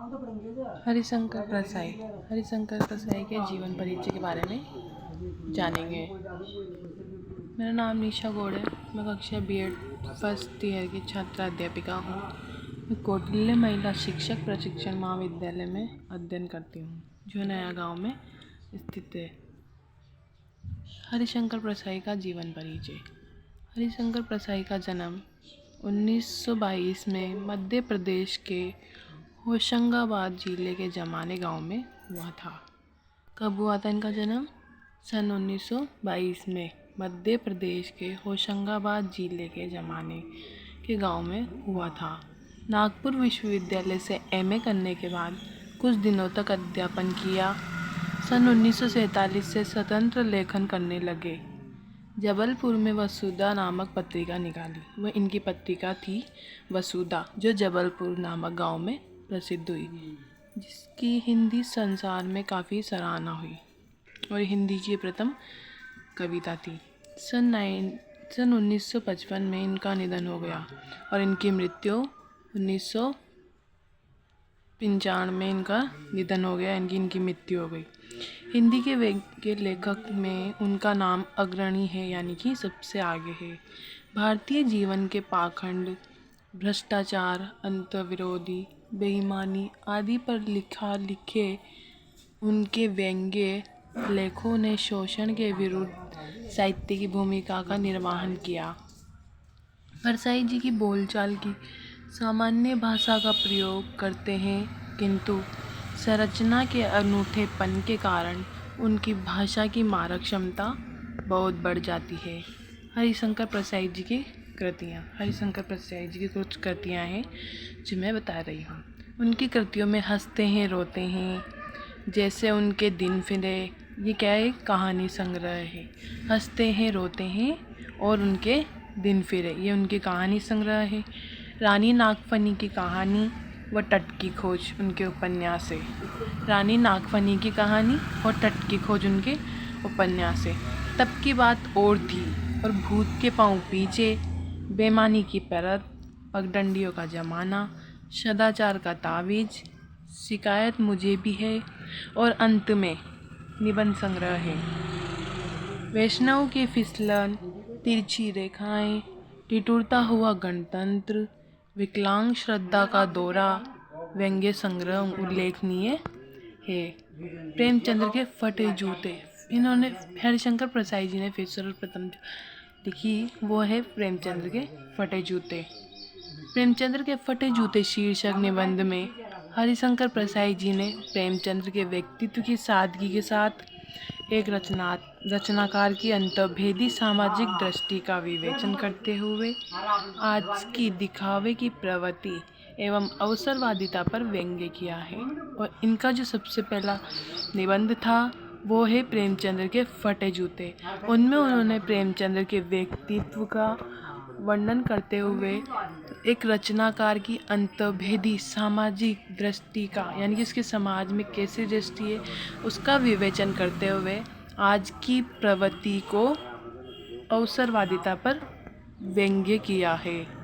हरिशंकर प्रसाई। हरिशंकर प्रसाई के जीवन परिचय के बारे में जानेंगे। मेरा नाम निशा गौड़ है। मैं कक्षा B.Ed फर्स्ट ईयर की छात्रा अध्यापिका हूँ। मैं कौटिल्य महिला शिक्षक प्रशिक्षण महाविद्यालय में अध्ययन करती हूँ, जो नया गांव में स्थित है। हरिशंकर प्रसाई का जीवन परिचय। हरिशंकर प्रसाई का जन्म 1922 में मध्य प्रदेश के होशंगाबाद जिले के जमाने गांव में हुआ था। कब हुआ था इनका जन्म? सन 1922 में मध्य प्रदेश के होशंगाबाद जिले के जमाने के गांव में हुआ था। नागपुर विश्वविद्यालय से MA करने के बाद कुछ दिनों तक अध्यापन किया। सन 1947 से स्वतंत्र लेखन करने लगे। जबलपुर में वसुधा नामक पत्रिका निकाली। वह इनकी पत्रिका थी वसुधा, जो जबलपुर नामक गांव में प्रसिद्ध हुई, जिसकी हिंदी संसार में काफ़ी सराहना हुई और हिंदी की प्रथम कविता थी। सन 1955 में इनका निधन हो गया और इनकी मृत्यु 1995 में इनका निधन हो गया। इनकी मृत्यु हो गई। हिंदी के लेखक में उनका नाम अग्रणी है, यानी कि सबसे आगे है। भारतीय जीवन के पाखंड, भ्रष्टाचार, अंतर्विरोधी, बेईमानी आदि पर लिखे उनके व्यंग्य लेखों ने शोषण के विरुद्ध साहित्य की भूमिका का निर्वहन किया। प्रसाई जी की बोलचाल की सामान्य भाषा का प्रयोग करते हैं, किंतु संरचना के अनूठेपन के कारण उनकी भाषा की मारक क्षमता बहुत बढ़ जाती है। हरिशंकर प्रसाई जी की कृतियाँ। हरिशंकर प्रसाई जी की कुछ कृतियाँ हैं जो मैं बता रही हूँ। उनकी कृतियों में हंसते हैं रोते हैं, जैसे उनके दिन फिरे, ये क्या है? कहानी संग्रह है। हंसते हैं रोते हैं और उनके दिन फिरे, ये उनकी कहानी संग्रह है। रानी नागफनी की कहानी व तट की खोज उनके उपन्यास है। रानी नागफनी की कहानी और तट की खोज उनके उपन्यास है। तब की बात और थी और भूत के पाँव पीछे, बेईमानी की परत, पगडंडियों का ज़माना, सदाचार का तावीज़, शिकायत मुझे भी है और अंत में निबंध संग्रह है। वैष्णव की फिसलन, तिरछी रेखाएं, ठिठुरता हुआ गणतंत्र, विकलांग श्रद्धा का दौरा, व्यंग्य संग्रह उल्लेखनीय है। प्रेमचंद्र के फटे जूते। इन्होंने हरिशंकर प्रसाई जी ने फिर सर्वप्रथम लिखी वो है प्रेमचंद्र के फटे जूते। प्रेमचंद्र के फटे जूते शीर्षक निबंध में हरिशंकर प्रसाई जी ने प्रेमचंद्र के व्यक्तित्व की सादगी के साथ एक रचनाकार की अंतर्भेदी सामाजिक दृष्टि का विवेचन करते हुए आज की दिखावे की प्रवृत्ति एवं अवसरवादिता पर व्यंग्य किया है। और इनका जो सबसे पहला निबंध था वो है प्रेमचंद्र के फटे जूते। उनमें उन्होंने प्रेमचंद्र के व्यक्तित्व का वर्णन करते हुए एक रचनाकार की अंतर्भेदी सामाजिक दृष्टि का, यानी कि उसके समाज में कैसी दृष्टि है उसका विवेचन करते हुए आज की प्रवृत्ति को अवसरवादिता पर व्यंग्य किया है।